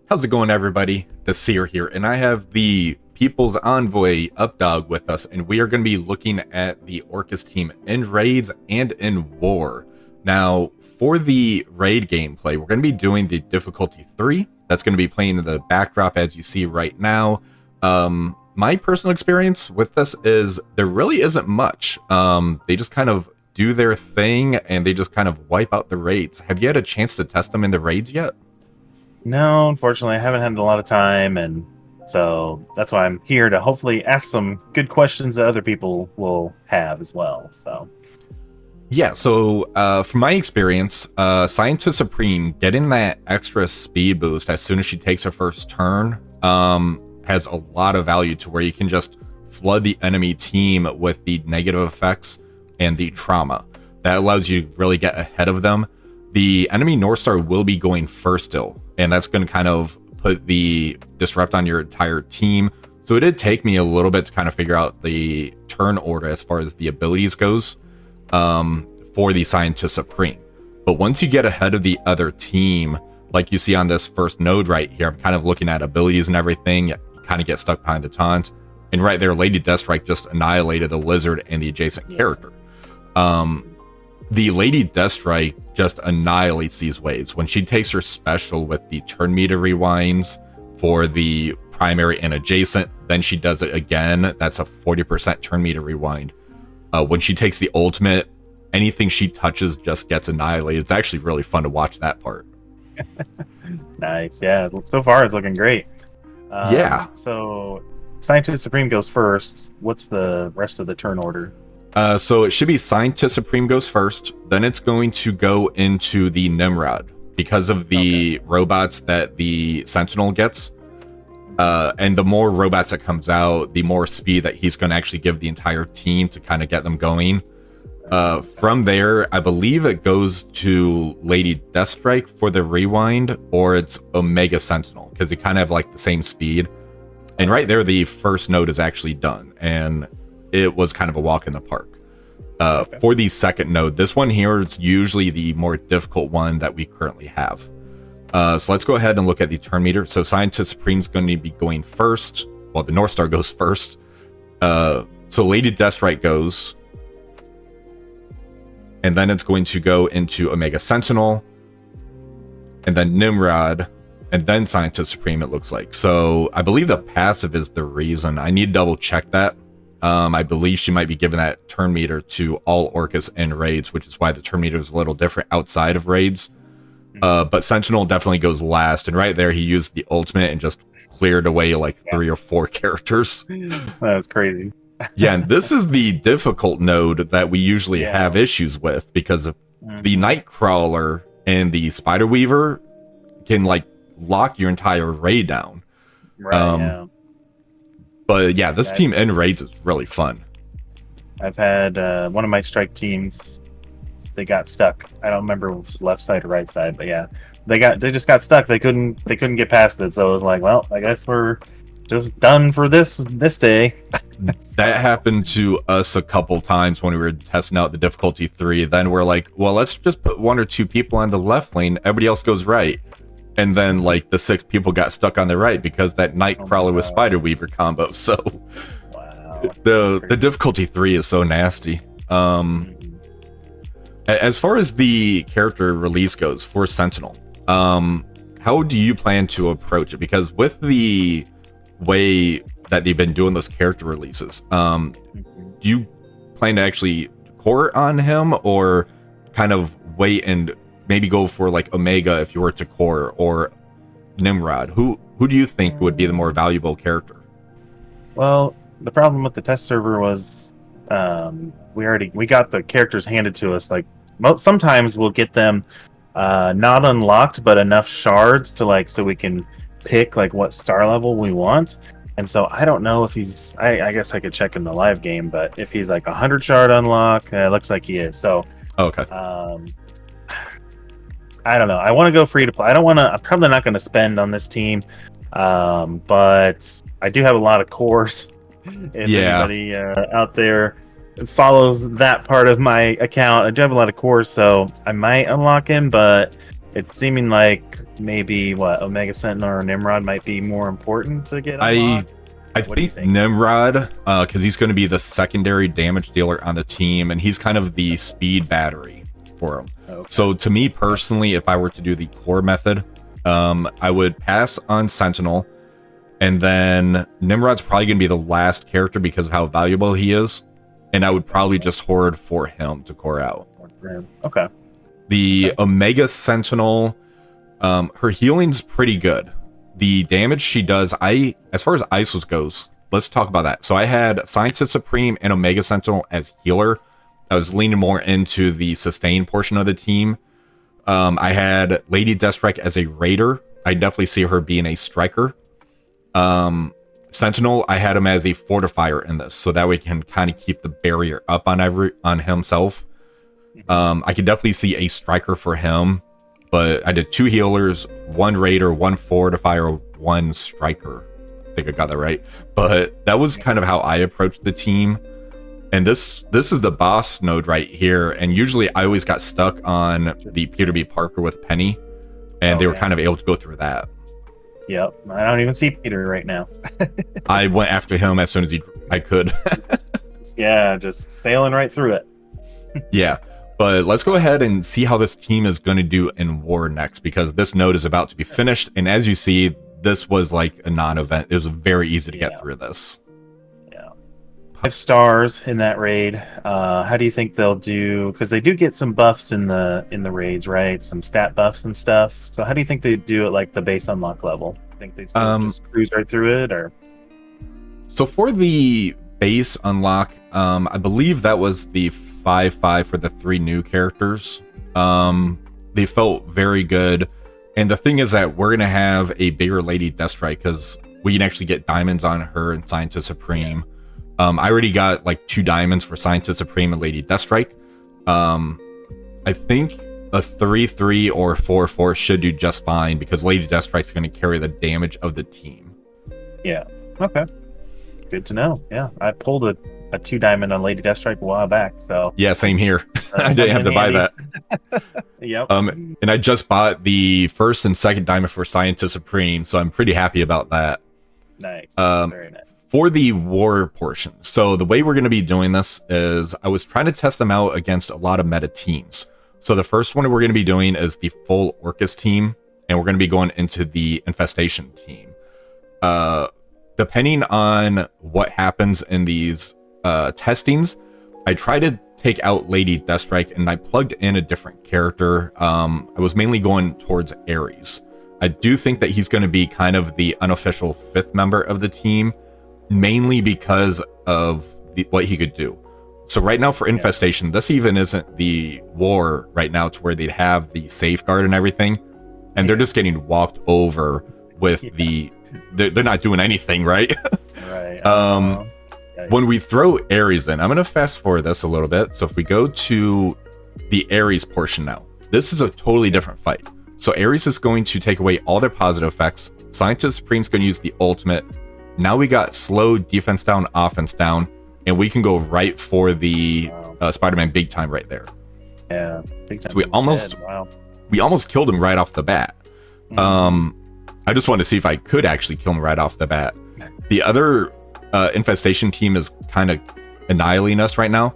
How's it going, everybody? The Seer here, and I have the People's Envoy Updog with us, and we are going to be looking at the Orchis team in raids and in war. Now, for the raid gameplay, we're going to be doing the difficulty 3. That's going to be playing in the backdrop as you see right now. My personal experience with this is there really isn't much. They just kind of do their thing, and they just kind of wipe out the raids. Have you had a chance to test them in the raids yet? No, unfortunately, I haven't had a lot of time, and so that's why I'm here to hopefully ask some good questions that other people will have as well. So, yeah, so from my experience, Scientist Supreme getting that extra speed boost as soon as she takes her first turn has a lot of value to where you can just flood the enemy team with the negative effects and the trauma. That allows you to really get ahead of them. The enemy North Star will be going first still, and that's going to kind of put the disrupt on your entire team. So it did take me a little bit to kind of figure out the turn order as far as the abilities goes for the Scientist Supreme. But once you get ahead of the other team, like you see on this first node right here, I'm kind of looking at abilities and everything. You kind of get stuck behind the taunt. And right there, Lady Deathstrike just annihilated the lizard and the adjacent character. The Lady Deathstrike just annihilates these waves. When she takes her special with the turn meter rewinds for the primary and adjacent, then she does it again. That's a 40% turn meter rewind. When she takes the ultimate, anything she touches just gets annihilated. It's actually really fun to watch that part. nice. Yeah, so far it's looking great. Yeah. So, Scientist Supreme goes first. What's the rest of the turn order? So it should be Scientist Supreme goes first, then it's going to go into the Nimrod because of the robots that the Sentinel gets. And the more robots that comes out, the more speed that he's going to actually give the entire team to kind of get them going. From there, I believe it goes to Lady Deathstrike for the rewind, or it's Omega Sentinel, because they kind of have like the same speed. And right there, the first node is actually done, and it was kind of a walk in the park. For the second node, this one here is usually the more difficult one that we currently have. So let's go ahead and look at the turn meter. So Scientist Supreme is going to be going first. Well, the North Star goes first. So Lady Deathstrike goes. And then it's going to go into Omega Sentinel. And then Nimrod. And then Scientist Supreme, it looks like. So I believe the passive is the reason. I need to double check that. I believe she might be giving that turn meter to all Orchis and raids, which is why the turn meter is a little different outside of raids. But Sentinel definitely goes last, and right there he used the ultimate and just cleared away like 3 or 4 characters. That was crazy. Yeah, and this is the difficult node that we usually have issues with because of the Nightcrawler and the Spider Weaver can like lock your entire raid down. Right. But yeah, this team in raids is really fun. I've had one of my strike teams. They got stuck. I don't remember if it was left side or right side, but yeah, they just got stuck. They couldn't get past it. So it was like, well, I guess we're just done for this day. That happened to us a couple times when we were testing out the difficulty 3. Then we're like, well, let's just put 1 or 2 people on the left lane. Everybody else goes right. And then, like, the 6 people got stuck on the right because that Nightcrawler with Spider Weaver combo. So, wow. the difficulty 3 is so nasty. As far as the character release goes for Sentinel, how do you plan to approach it? Because with the way that they've been doing those character releases, do you plan to actually core on him, or kind of wait and maybe go for like Omega if you were to core, or Nimrod? Who do you think would be the more valuable character? Well, the problem with the test server was we got the characters handed to us. Like sometimes we'll get them not unlocked, but enough shards to like so we can pick like what star level we want. And so I don't know if he's. I guess I could check in the live game, but if he's like 100 shard unlock, it looks like he is. So okay. I don't know. I want to go free to play. I'm probably not going to spend on this team, but I do have a lot of cores. If anybody out there follows that part of my account, I do have a lot of cores, so I might unlock him. But it's seeming like maybe Omega Sentinel or Nimrod might be more important to get unlocked. I think Nimrod, because he's going to be the secondary damage dealer on the team, and he's kind of the speed battery for him. Okay. So to me personally, if I were to do the core method, I would pass on Sentinel, and then Nimrod's probably going to be the last character because of how valuable he is, and I would probably just horde for him to core out. Okay. The Omega Sentinel, her healing's pretty good. The damage she does, as far as ISOs goes, let's talk about that. So I had Scientist Supreme and Omega Sentinel as healer. I was leaning more into the sustain portion of the team. I had Lady Deathstrike as a raider. I definitely see her being a striker. Sentinel, I had him as a fortifier in this, so that we can kind of keep the barrier up on himself. I could definitely see a striker for him. But I did 2 healers, 1 raider, 1 fortifier, 1 striker. I think I got that right. But that was kind of how I approached the team. And this is the boss node right here. And usually I always got stuck on the Peter B. Parker with Penny. And they were kind of able to go through that. Yep. I don't even see Peter right now. I went after him as soon as I could. Yeah, just sailing right through it. Yeah. But let's go ahead and see how this team is going to do in war next, because this node is about to be finished. And as you see, this was like a non-event. It was very easy to get through this. Yeah. 5 stars in that raid. How do you think they'll do? Because they do get some buffs in the raids, right? Some stat buffs and stuff. So how do you think they do it like the base unlock level? Think they still just cruise right through it, or? So for the base unlock, I believe that was the 5/5 for the 3 new characters. They felt very good, and the thing is that we're gonna have a bigger Lady Deathstrike because we can actually get diamonds on her and Scientist Supreme. I already got like 2 diamonds for Scientist Supreme and Lady Deathstrike. I think a 3/3 or 4/4 should do just fine because Lady Deathstrike's going to carry the damage of the team. Yeah. Okay. Good to know. Yeah, I pulled a 2 diamond on Lady Deathstrike a while back. So yeah, same here. I didn't have to buy that. Yep. And I just bought the 1st and 2nd diamond for Scientist Supreme, so I'm pretty happy about that. Nice. Very nice. For the war portion, so the way we're going to be doing this is I was trying to test them out against a lot of meta teams. So the first one we're going to be doing is the full Orchis team, and we're going to be going into the Infestation team. Depending on what happens in these testings, I try to take out Lady Deathstrike, and I plugged in a different character. I was mainly going towards Ares. I do think that he's going to be kind of the unofficial 5th member of the team, mainly because of what he could do. So right now for Infestation, this even isn't the war right now to where they'd have the safeguard and everything, and they're just getting walked over with they're not doing anything, right? Right. When we throw Ares in, I'm going to fast forward this a little bit. So if we go to the Ares portion now, this is a totally different fight. So Ares is going to take away all their positive effects. Scientist Supreme's going to use the ultimate. Now we got slow defense down, offense down, and we can go right for the Spider-Man big time right there. Yeah, big time. So we almost killed him right off the bat. I just wanted to see if I could actually kill him right off the bat. The other Infestation team is kind of annihilating us right now,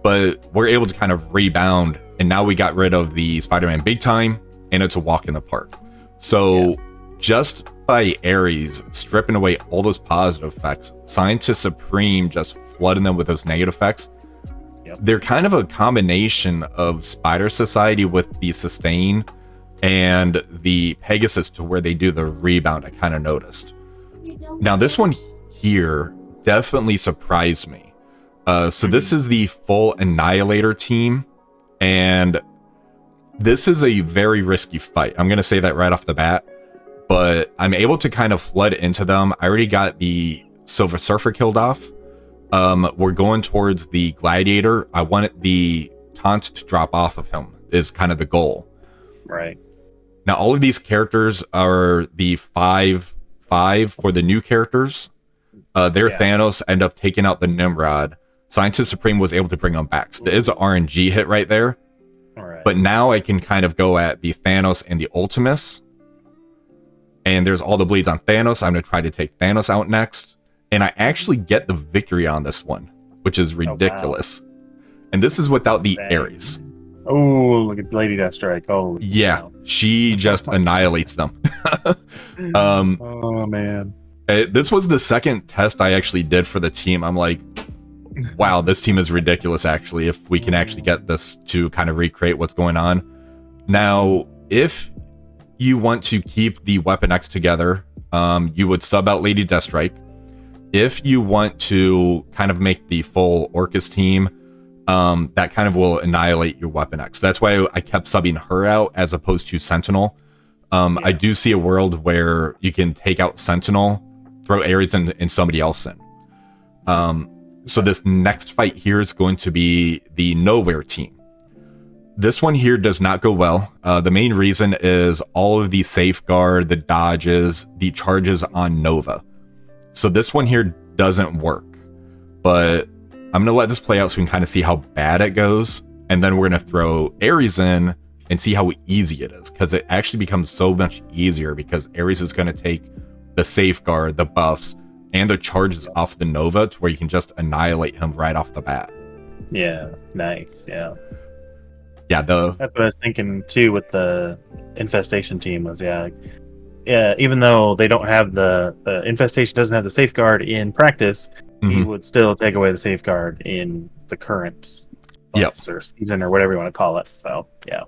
but we're able to kind of rebound, and now we got rid of the Spider-Man big time, and it's a walk in the park. So just by Ares stripping away all those positive effects, Scientist Supreme just flooding them with those negative effects, they're kind of a combination of Spider Society with the sustain and the Pegasus to where they do the rebound. I kind of noticed. Now this one here definitely surprised me. So this is the full Annihilator team, and this is a very risky fight. I'm going to say that right off the bat, but I'm able to kind of flood into them. I already got the Silver Surfer killed off. We're going towards the Gladiator. I wanted the taunt to drop off of him is kind of the goal. Right. Now, all of these characters are the 5/5 for the new characters. Their Thanos end up taking out the Nimrod. Scientist Supreme was able to bring them back. So there is an RNG hit right there. All right. But now I can kind of go at the Thanos and the Ultimus. And there's all the bleeds on Thanos. I'm going to try to take Thanos out next. And I actually get the victory on this one, which is ridiculous. Oh, wow. And this is without the Ares. Oh, look at Lady Deathstrike. Oh, yeah. Wow. She just annihilates them. Oh, man. This was the second test I actually did for the team. I'm like, wow, this team is ridiculous, actually, if we can actually get this to kind of recreate what's going on. Now, if you want to keep the Weapon X together, you would sub out Lady Deathstrike. If you want to kind of make the full Orchis team, that kind of will annihilate your Weapon X. That's why I kept subbing her out as opposed to Sentinel. I do see a world where you can take out Sentinel, throw Ares and somebody else in. So this next fight here is going to be the Nowhere team. This one here does not go well. The main reason is all of the safeguard, the dodges, the charges on Nova. So this one here doesn't work. But I'm going to let this play out so we can kind of see how bad it goes. And then we're going to throw Ares in and see how easy it is. Because it actually becomes so much easier because Ares is going to take the safeguard, the buffs, and the charges off the Nova to where you can just annihilate him right off the bat. Yeah, nice, yeah. Yeah, that's what I was thinking too with the Infestation team was, yeah, even though they don't have the Infestation doesn't have the safeguard in practice, he would still take away the safeguard in the current buffs or season or whatever you want to call it. So, yeah.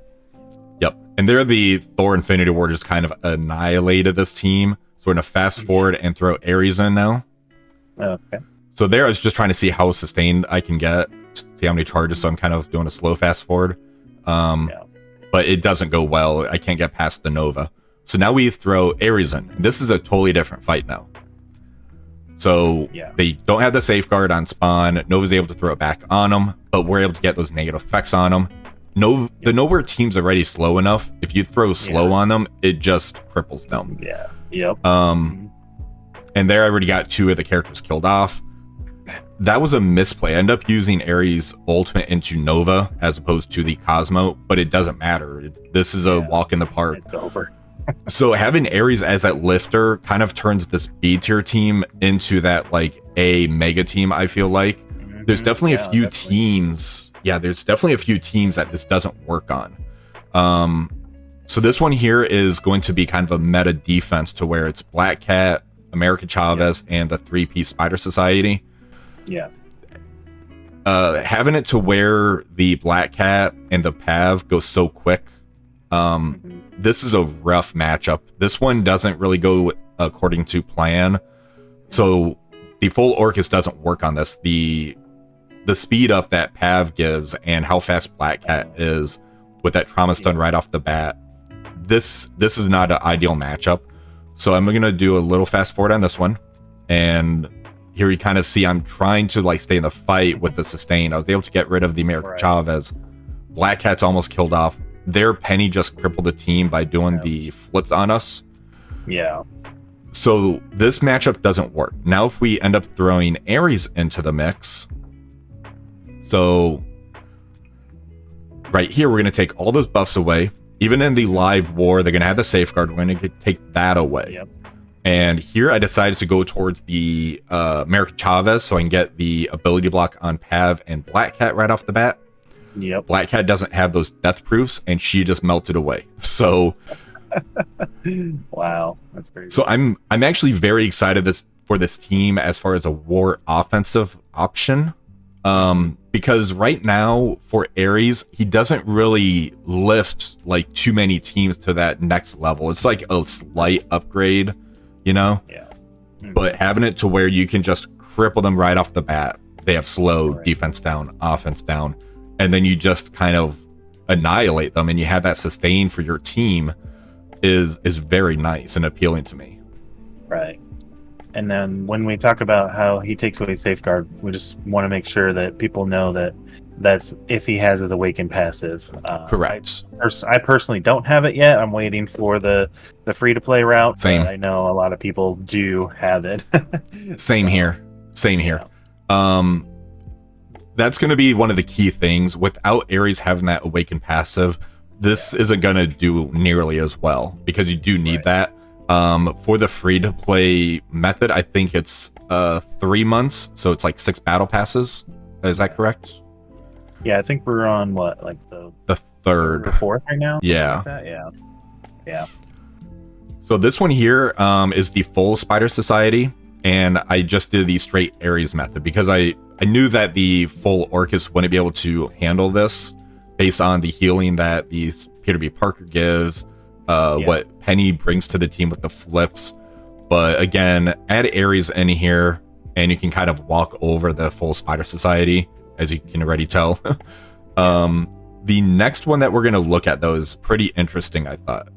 Yep. And there the Thor Infinity War just kind of annihilated this team. So we're going to fast forward and throw Ares in now. Okay. So there I was just trying to see how sustained I can get, see how many charges. So I'm kind of doing a slow fast forward. But it doesn't go well. I can't get past the Nova. So now we throw Ares in. This is a totally different fight now. So they don't have the safeguard on spawn. Nova's able to throw it back on them, but we're able to get those negative effects on them. The Nowhere team's already slow enough. If you throw slow on them, it just cripples them. Yeah. Yep. And there I already got 2 of the characters killed off. That was a misplay. I ended up using Ares' ultimate into Nova as opposed to the Cosmo, but it doesn't matter. This is a walk in the park. It's over. So having Ares as that lifter kind of turns this B tier team into that like a mega team, I feel like. There's definitely a few teams. Yeah, there's definitely a few teams that this doesn't work on. So this one here is going to be kind of a meta defense to where it's Black Cat, America Chavez, and the 3-piece Spider Society. Yeah. Having it to where the Black Cat and the Pav go so quick, this is a rough matchup. This one doesn't really go according to plan. So the full Orchis doesn't work on this. The speed up that Pav gives and how fast Black Cat is with that trauma stun right off the bat, this is not an ideal matchup. So I'm going to do a little fast forward on this one. And here you kind of see I'm trying to like stay in the fight with the sustain. I was able to get rid of the American Chavez. Black Cat's almost killed off. Their Penny just crippled the team by doing the flips on us. Yeah. So this matchup doesn't work. Now if we end up throwing Ares into the mix, so right here we're going to take all those buffs away. Even in the live war, they're going to have the safeguard. We're going to take that away. Yep. And here I decided to go towards the American Chavez so I can get the ability block on Pav and Black Cat right off the bat. Yep. Black Cat doesn't have those death proofs, and she just melted away. So, wow, that's crazy. So I'm actually very excited for this team as far as a war offensive option. Because right now for Ares, he doesn't really lift like too many teams to that next level. It's like a slight upgrade, you know? Yeah. But having it to where you can just cripple them right off the bat. They have slow, defense down, offense down, and then you just kind of annihilate them and you have that sustain for your team is very nice and appealing to me. Right. And then when we talk about how he takes away safeguard, we just want to make sure that people know that that's if he has his awakened passive. Correct. I personally don't have it yet. I'm waiting for the free to play route. Same. I know a lot of people do have it. Same here. Yeah. that's going to be one of the key things. Without Ares having that awakened passive, this isn't going to do nearly as well, because you do need that. For the free to play method, I think it's 3 months, so it's like 6 battle passes. Is that correct? Yeah, I think we're on what, like the third or fourth right now. Yeah. Like that? Yeah. So this one here is the full Spider Society, and I just did the straight Ares method because I knew that the full Orchis wouldn't be able to handle this based on the healing that the Peter B. Parker gives, what Penny brings to the team with the flips. But again, add Ares in here, and you can kind of walk over the full Spider Society, as you can already tell. The next one that we're going to look at, though, is pretty interesting, I thought.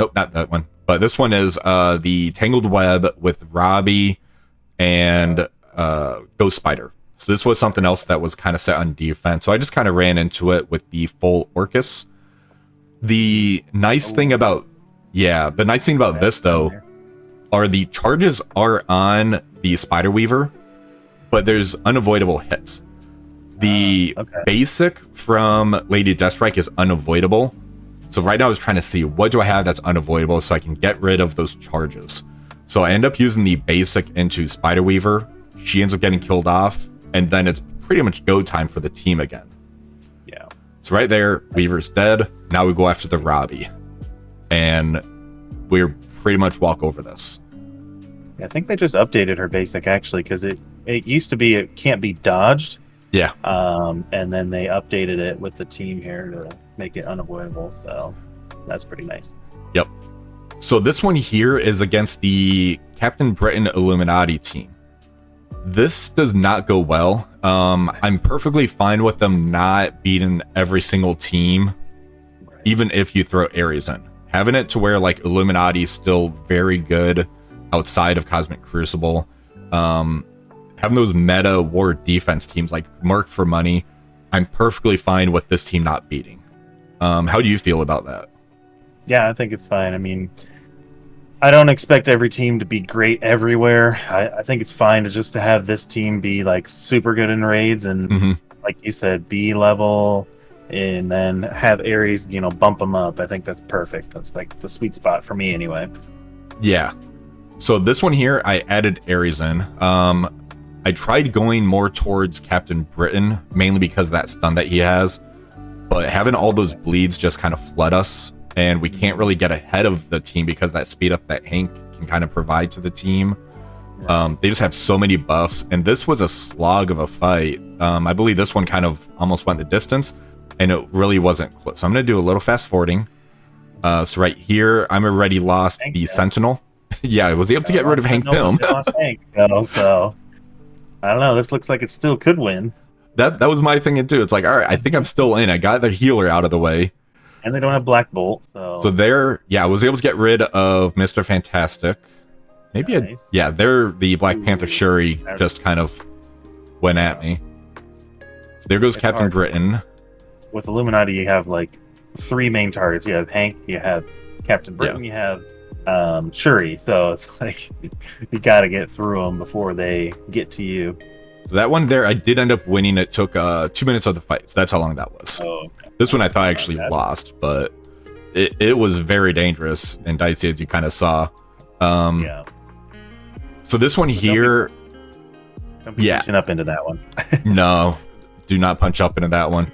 Nope, not that one. But this one is the Tangled Web with Robbie and Ghost Spider. So this was something else that was kind of set on defense. So I just kind of ran into it with the full Orchis. The nice thing about this, though, are the charges are on the Spider Weaver, but there's unavoidable hits. The basic from Lady Deathstrike is unavoidable. So right now I was trying to see what do I have that's unavoidable so I can get rid of those charges. So I end up using the basic into Spider Weaver. She ends up getting killed off, and then it's pretty much go time for the team again. Yeah. So right there, Weaver's dead. Now we go after the Robbie, and we're pretty much walk over this. I think they just updated her basic, actually, because it used to be it can't be dodged. Yeah. And then they updated it with the team here to make it unavoidable. So that's pretty nice. Yep. So this one here is against the Captain Britain Illuminati team. This does not go well. I'm perfectly fine with them not beating every single team, even if you throw Ares in. Having it to where like Illuminati is still very good outside of Cosmic Crucible. Having those meta war defense teams like Merc for money, I'm perfectly fine with this team not beating. How do you feel about that? Yeah, I think it's fine. I mean, I don't expect every team to be great everywhere. I think it's fine to have this team be like super good in raids and like you said, B level, and then have Ares, bump them up. I think that's perfect. That's like the sweet spot for me anyway. Yeah. So this one here, I added Ares in. I tried going more towards Captain Britain, mainly because of that stun that he has. But having all those bleeds just kind of flood us, and we can't really get ahead of the team because that speed up that Hank can kind of provide to the team. They just have so many buffs, and this was a slog of a fight. I believe this one kind of almost went the distance, and it really wasn't close. So I'm going to do a little fast forwarding. So right here, I'm already lost the Sentinel. Yeah, I was able to get rid of Hank Pym. So I don't know. This looks like it still could win. That was my thing too. It's like, all right, I think I'm still in. I got the healer out of the way. And they don't have Black Bolt, so there, I was able to get rid of Mr. Fantastic. Maybe nice. They're the Black Panther Shuri just kind of went at me. So there goes Captain Britain. With Illuminati, you have like 3 main targets. You have Hank, you have Captain Britain, you have Shuri. So it's like you got to get through them before they get to you. So that one there, I did end up winning. It took 2 minutes of the fight. So that's how long that was. Oh, okay. This one I thought I actually lost, but it was very dangerous and dicey, as you kind of saw. Yeah. So this one here... Don't be punching up into that one. No, do not punch up into that one.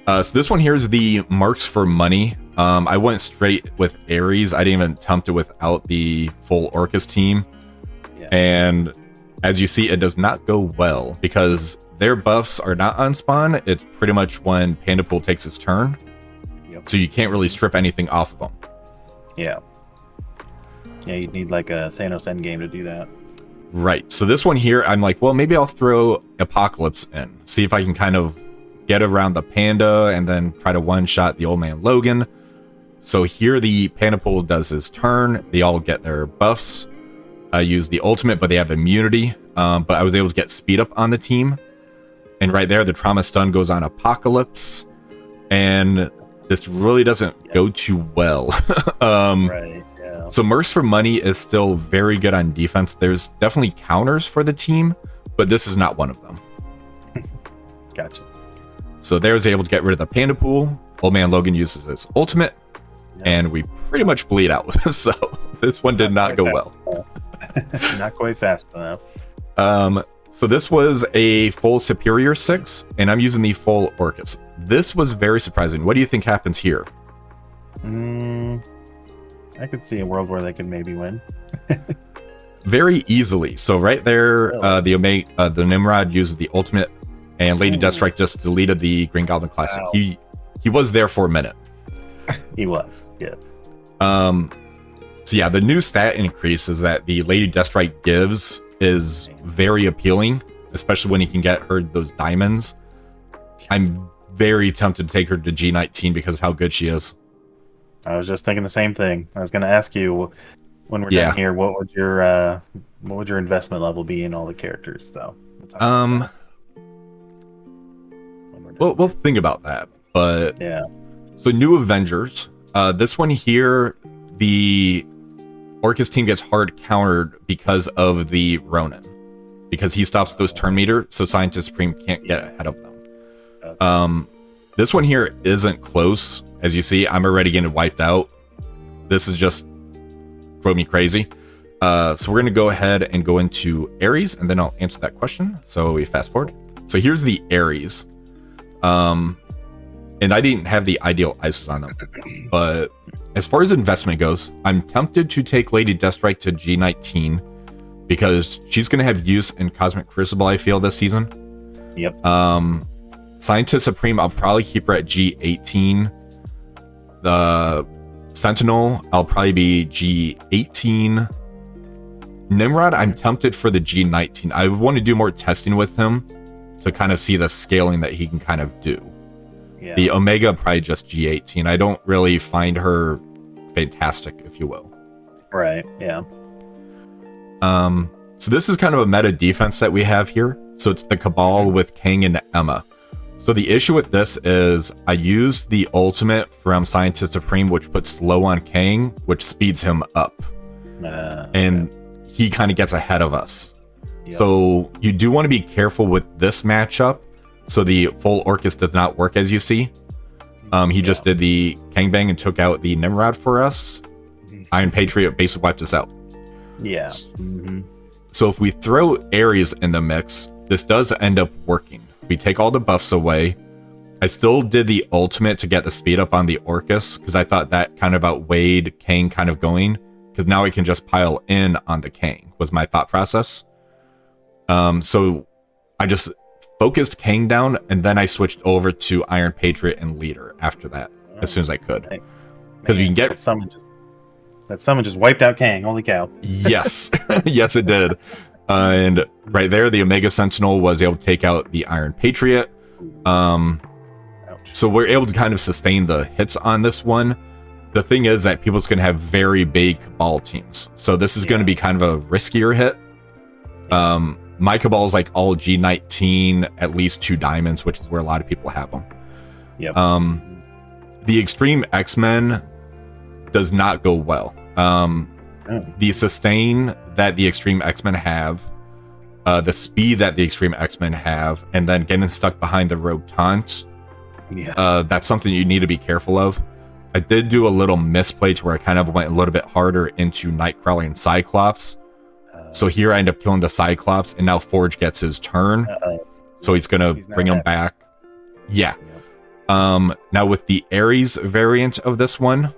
So this one here is the Marks for Money. I went straight with Ares. I didn't even attempt it without the full Orchis team. Yeah. And as you see, it does not go well because their buffs are not on spawn. It's pretty much when Pandapool takes his turn. Yep. So you can't really strip anything off of them. Yeah. Yeah, you'd need like a Thanos endgame to do that. Right. So this one here, I'm like, well, maybe I'll throw Apocalypse in. See if I can kind of get around the Panda and then try to one-shot the old man Logan. So here the Pandapool does his turn. They all get their buffs. I use the ultimate, but they have immunity. But I was able to get speed up on the team. And right there, the trauma stun goes on Apocalypse. And this really doesn't go too well. Right, yeah. So Mercs for Money is still very good on defense. There's definitely counters for the team, but this is not one of them. Gotcha. So there's able to get rid of the panda pool. Old Man Logan uses his ultimate, and we pretty much bleed out. So this one did not go well. Not quite fast enough. So this was a full Superior 6, and I'm using the full Orchis. This was very surprising. What do you think happens here? I could see a world where they could maybe win. Very easily. So right there, the Nimrod uses the ultimate, and Lady Deathstrike just deleted the Green Goblin Classic. Wow. He was there for a minute. He was, yes. So yeah, the new stat increase is that the Lady Deathstrike gives is very appealing, especially when you can get her those diamonds. I'm very tempted to take her to G19 because of how good she is. I was just thinking the same thing. I was going to ask you when we're done here, what would your investment level be in all the characters? So we'll think about that. But yeah. So new Avengers. This one here, the Orchis team gets hard countered because of the Ronin, because he stops those turn meter, so Scientist Supreme can't get ahead of them. Okay. This one here isn't close. As you see, I'm already getting wiped out. This is just drove me crazy. So we're gonna go ahead and go into Ares, and then I'll answer that question. So we fast forward. So here's the Ares. And I didn't have the ideal ISOs on them, but as far as investment goes, I'm tempted to take Lady Deathstrike to G19 because she's going to have use in Cosmic Crucible, I feel, this season. Yep. Scientist Supreme, I'll probably keep her at G18. The Sentinel, I'll probably be G18. Nimrod, I'm tempted for the G19. I want to do more testing with him to kind of see the scaling that he can kind of do. Yeah. The Omega, probably just G18. I don't really find her fantastic, if you will. Right, yeah. So this is kind of a meta defense that we have here. So it's the Cabal with Kang and Emma. So the issue with this is I used the ultimate from Scientist Supreme, which puts slow on Kang, which speeds him up. And he kind of gets ahead of us. Yep. So you do want to be careful with this matchup. So the full Orchis does not work, as you see. He just did the Kang Bang and took out the Nimrod for us. Iron Patriot basically wiped us out. Yeah. So if we throw Ares in the mix, this does end up working. We take all the buffs away. I still did the ultimate to get the speed up on the Orchis, because I thought that kind of outweighed Kang kind of going, because now we can just pile in on the Kang, was my thought process. So I just focused Kang down, and then I switched over to Iron Patriot and Leader after that, as soon as I could. Because you can get... That summon just wiped out Kang, holy cow. Yes. Yes, it did. And right there, the Omega Sentinel was able to take out the Iron Patriot. So we're able to kind of sustain the hits on this one. The thing is that people's going to have very big Cabal teams. So this is going to be kind of a riskier hit. My Cabal is like all G19, at least 2 diamonds, which is where a lot of people have them. Yep. The Extreme X-Men does not go well. The sustain that the Extreme X-Men have, the speed that the Extreme X-Men have, and then getting stuck behind the Rogue Taunt, that's something you need to be careful of. I did do a little misplay to where I kind of went a little bit harder into Nightcrawler and Cyclops. So here I end up killing the Cyclops, and now Forge gets his turn. So he's going to bring him back. Yeah. Now with the Ares variant of this one,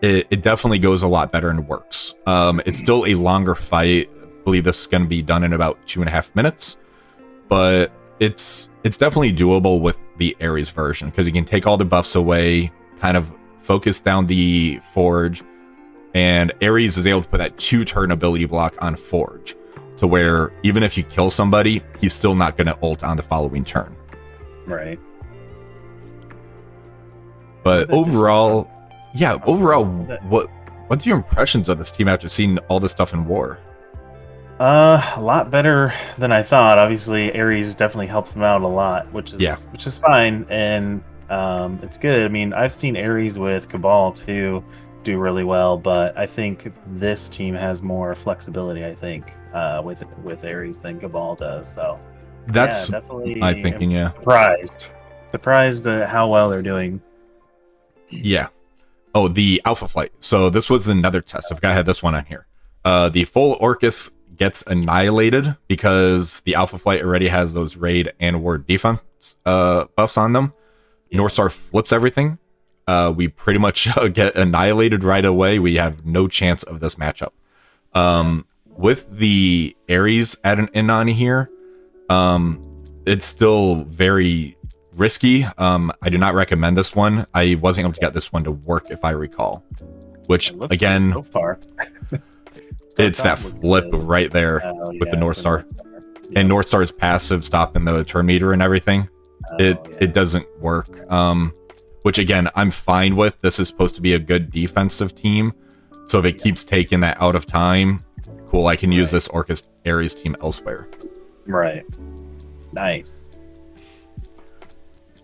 it definitely goes a lot better and works. It's still a longer fight. I believe this is going to be done in about 2.5 minutes. But it's definitely doable with the Ares version, because you can take all the buffs away, kind of focus down the Forge, and Ares is able to put that 2-turn ability block on Forge, to where even if you kill somebody, he's still not going to ult on the following turn. Right. But overall, what's your impressions of this team after seeing all this stuff in War? A lot better than I thought. Obviously, Ares definitely helps him out a lot, which is fine, and it's good. I mean, I've seen Ares with Cabal too do really well, but I think this team has more flexibility, I think, with Ares than Cabal does. So That's definitely my thinking. Yeah. Surprised at how well they're doing. Yeah. Oh, the Alpha Flight. So this was another test. I forgot I had this one on here. The full Orchis gets annihilated because the Alpha Flight already has those raid and ward defense buffs on them. Yeah. North Star flips everything. We pretty much get annihilated right away. We have no chance of this matchup. With the Ares added in on here, it's still very risky. I do not recommend this one. I wasn't able to get this one to work, if I recall. Which, again, so far. it's that flip right there with the North Star. Yeah. And North Star's passive stopping the turn meter and everything. It doesn't work. Which, again, I'm fine with. This is supposed to be a good defensive team. So if it keeps taking that out of time, cool, I can use this Orchis Ares team elsewhere. Right. Nice.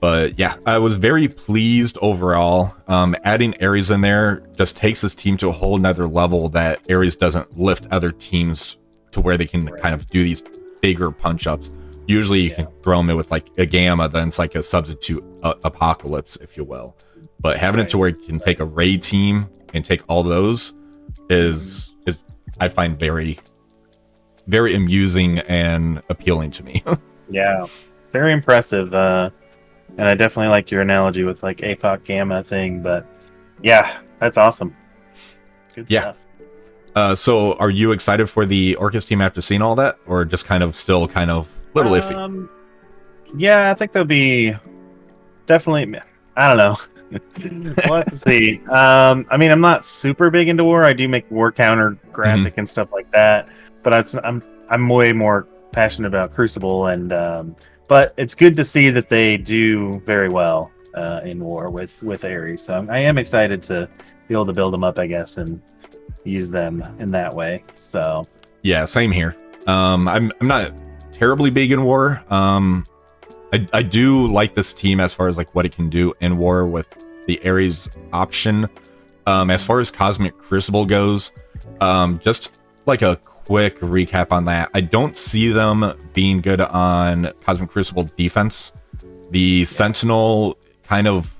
But yeah, I was very pleased overall. Adding Ares in there just takes this team to a whole nother level that Ares doesn't lift other teams to where they can kind of do these bigger punch-ups. Usually you can throw them in with like a Gamma, then it's like a substitute Apocalypse, if you will. But having it to where you can take a raid team and take all those is I find very, very amusing and appealing to me. Yeah, very impressive. And I definitely like your analogy with like APOC Gamma thing, but yeah, that's awesome. Good stuff. So are you excited for the Orchis team after seeing all that, or just still a little iffy? Yeah, I think they'll be definitely, I don't know. We'll have to see. I mean, I'm not super big into war. I do make war counter graphic and stuff like that, but I'm way more passionate about Crucible, and but it's good to see that they do very well in war with Ares. So I am excited to be able to build them up, I guess, and use them in that way. So yeah, same here. I'm not terribly big in war. I do like this team as far as like what it can do in war with the Ares option. As far as Cosmic Crucible goes, just like a quick recap on that. I don't see them being good on Cosmic Crucible defense. The Sentinel kind of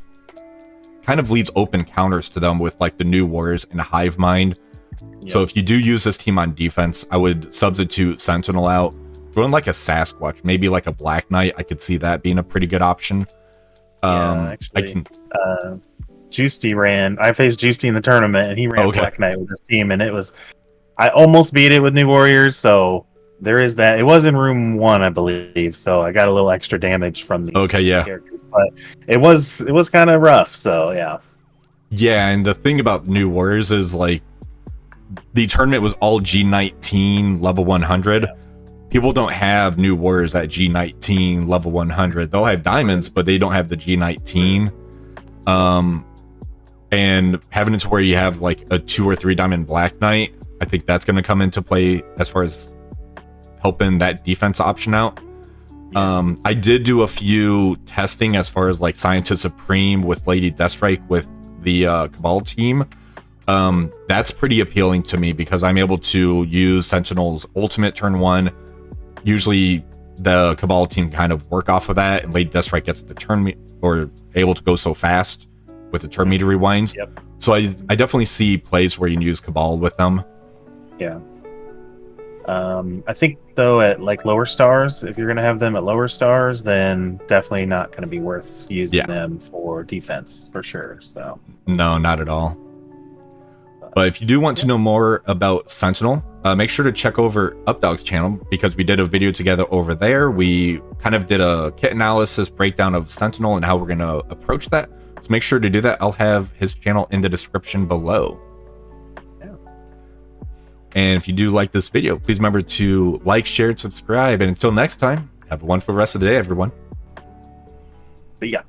leads open counters to them with like the new Warriors and Hive Mind. Yep. So if you do use this team on defense, I would substitute Sentinel out. Throw in like a Sasquatch, maybe like a Black Knight. I could see that being a pretty good option. Actually, Juicy ran. I faced Juicy in the tournament, and he ran Black Knight with his team, and I almost beat it with New Warriors. So there is that. It was in room 1, I believe. So I got a little extra damage from these characters, but it was kind of rough. So yeah. Yeah, and the thing about New Warriors is like the tournament was all G19 level 100. Yeah. People don't have New Warriors at G19 level 100. They'll have diamonds, but they don't have the G19. And having it to where you have like a 2 or 3 diamond Black Knight, I think that's going to come into play as far as helping that defense option out. Yeah. I did do a few testing as far as like Scientist Supreme with Lady Deathstrike with the Cabal team. That's pretty appealing to me because I'm able to use Sentinel's ultimate turn 1. Usually the Cabal team kind of work off of that, and Lady Deathstrike gets the turn or able to go so fast with the turn meter rewinds. Yep. So I definitely see plays where you can use Cabal with them. Yeah. I think though at like lower stars, if you're gonna have them at lower stars, then definitely not gonna be worth using them for defense for sure. So no, not at all. But if you do want to know more about Sentinel, make sure to check over Updog's channel because we did a video together over there. We kind of did a kit analysis breakdown of Sentinel and how we're going to approach that. So make sure to do that. I'll have his channel in the description below. Yeah. And if you do like this video, please remember to like, share, and subscribe. And until next time, have a wonderful rest of the day, everyone. See ya.